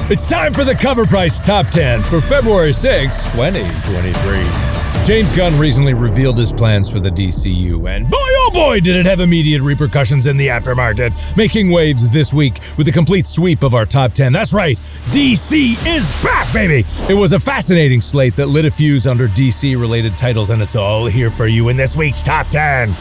It's time for the Cover Price Top 10 for February 6, 2023. James Gunn recently revealed his plans for the DCU, and boy oh boy did it have immediate repercussions in the aftermarket, making waves this week with a complete sweep of our top 10. That's right, DC is back, baby! It was a fascinating slate that lit a fuse under DC-related titles, and it's all here for you in this week's top 10.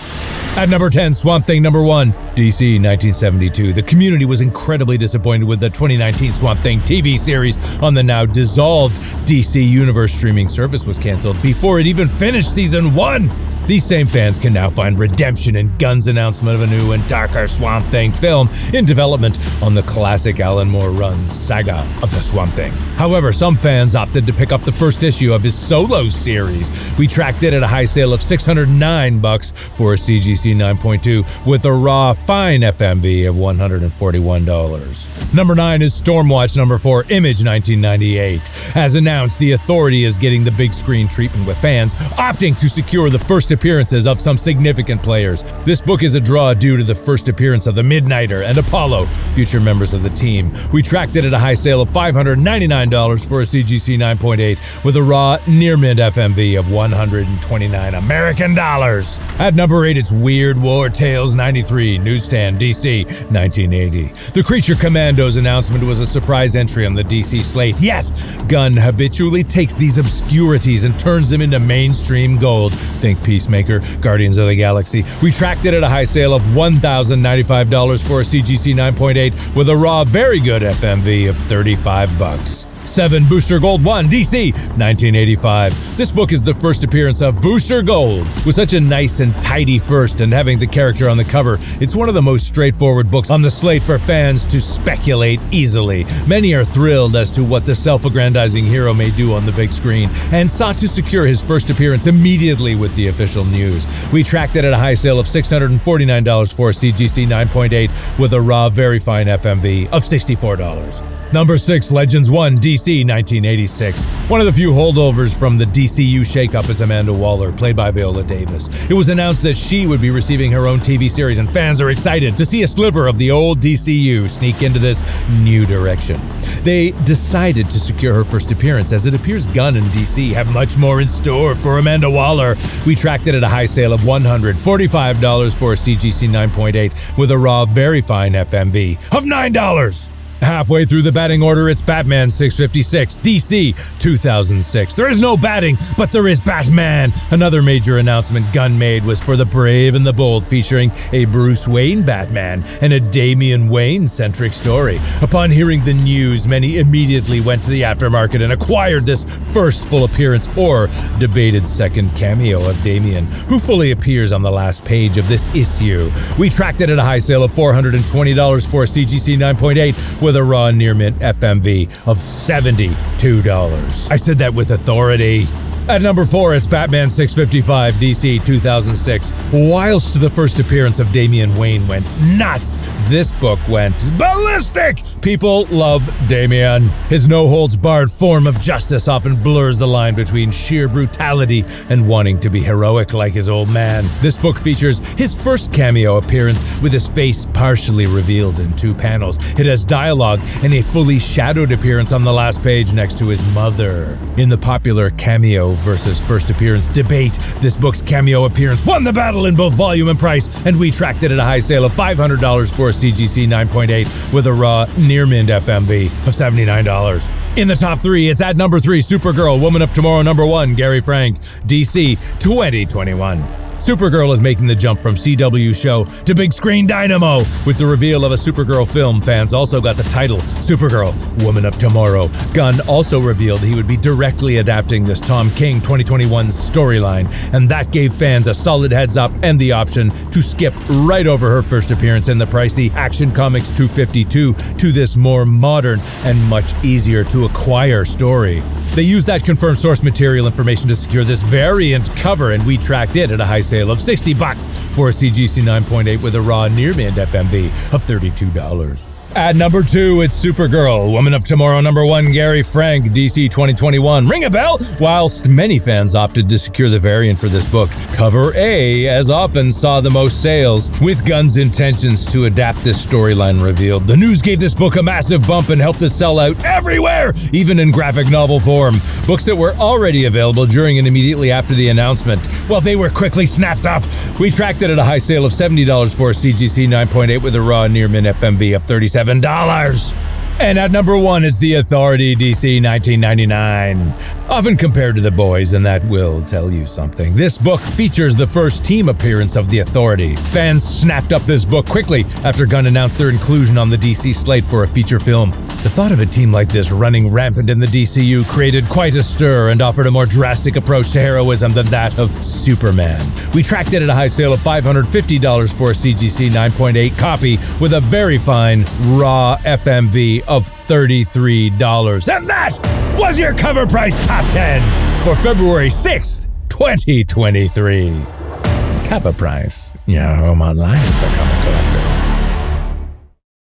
At number 10, Swamp Thing number 1, DC 1972. The community was incredibly disappointed with the 2019 Swamp Thing TV series on the now dissolved DC Universe streaming service was canceled before it even finished season 1. These same fans can now find redemption in Gunn's announcement of a new and darker Swamp Thing film in development on the classic Alan Moore run saga of the Swamp Thing. However, some fans opted to pick up the first issue of his solo series. We tracked it at a high sale of $609 for a CGC 9.2 with a raw fine FMV of $141. Number 9 is Stormwatch number 4, Image 1998. As announced, the Authority is getting the big screen treatment with fans opting to secure the first appearances of some significant players. This book is a draw due to the first appearance of the Midnighter and Apollo, future members of the team. We tracked it at a high sale of $599 for a CGC 9.8 with a raw near-mint FMV of 129 American dollars. At number 8, it's Weird War Tales 93, Newsstand, DC 1980. The Creature Commandos announcement was a surprise entry on the DC slate. Yes, Gunn habitually takes these obscurities and turns them into mainstream gold. Think Peacemaker, Guardians of the Galaxy. We tracked it at a high sale of $1,095 for a CGC 9.8 with a raw very good FMV of $35. 7. Booster Gold 1, DC 1985. This book is the first appearance of Booster Gold. With such a nice and tidy first and having the character on the cover, it's one of the most straightforward books on the slate for fans to speculate easily. Many are thrilled as to what the self-aggrandizing hero may do on the big screen and sought to secure his first appearance immediately with the official news. We tracked it at a high sale of $649 for a CGC 9.8 with a raw very fine FMV of $64. Number 6, Legends 1, DC 1986. One of the few holdovers from the DCU shakeup is Amanda Waller, played by Viola Davis. It was announced that she would be receiving her own TV series, and fans are excited to see a sliver of the old DCU sneak into this new direction. They decided to secure her first appearance, as it appears Gunn and DC have much more in store for Amanda Waller. We tracked it at a high sale of $145 for a CGC 9.8 with a raw very fine FMV of $9. Halfway through the batting order, it's Batman 656, DC 2006. There is no batting, but there is Batman. Another major announcement Gunn made was for The Brave and the Bold, featuring a Bruce Wayne Batman and a Damian Wayne-centric story. Upon hearing the news, many immediately went to the aftermarket and acquired this first full appearance or debated second cameo of Damian, who fully appears on the last page of this issue. We tracked it at a high sale of $420 for a CGC 9.8 with a raw near-mint FMV of $72. I said that with authority. At number 4, it's Batman 655, DC 2006. Whilst the first appearance of Damian Wayne went nuts, this book went ballistic! People love Damian. His no-holds-barred form of justice often blurs the line between sheer brutality and wanting to be heroic like his old man. This book features his first cameo appearance with his face partially revealed in 2 panels. It has dialogue and a fully shadowed appearance on the last page next to his mother. In the popular cameo versus first appearance debate, this book's cameo appearance won the battle in both volume and price, and we tracked it at a high sale of $500 for a CGC 9.8 with a raw near-mint FMV of $79. In the top 3, it's at number 3, Supergirl, Woman of Tomorrow number 1, Gary Frank, DC 2021. Supergirl is making the jump from CW show to big screen dynamo. With the reveal of a Supergirl film, fans also got the title Supergirl, Woman of Tomorrow. Gunn also revealed he would be directly adapting this Tom King 2021 storyline, and that gave fans a solid heads up and the option to skip right over her first appearance in the pricey Action Comics 252 to this more modern and much easier to acquire story. They used that confirmed source material information to secure this variant cover, and we tracked it at a high sale of $60 for a CGC 9.8 with a raw near-mint FMV of $32. At number 2, it's Supergirl, Woman of Tomorrow. Number 1, Gary Frank, DC 2021. Ring a bell? Whilst many fans opted to secure the variant for this book, Cover A, as often, saw the most sales, with Gunn's intentions to adapt this storyline revealed. The news gave this book a massive bump and helped it sell out everywhere, even in graphic novel form. Books that were already available during and immediately after the announcement, well, they were quickly snapped up. We tracked it at a high sale of $70 for a CGC 9.8 with a raw near-min FMV of $37. And at number 1, it's The Authority, DC 1999. Often compared to The Boys, and that will tell you something. This book features the first team appearance of The Authority. Fans snapped up this book quickly after Gunn announced their inclusion on the DC slate for a feature film. The thought of a team like this running rampant in the DCU created quite a stir and offered a more drastic approach to heroism than that of Superman. We tracked it at a high sale of $550 for a CGC 9.8 copy with a very fine raw FMV of $33. And that was your Cover Price Top 10 for February 6th, 2023. Cover Price, your home online for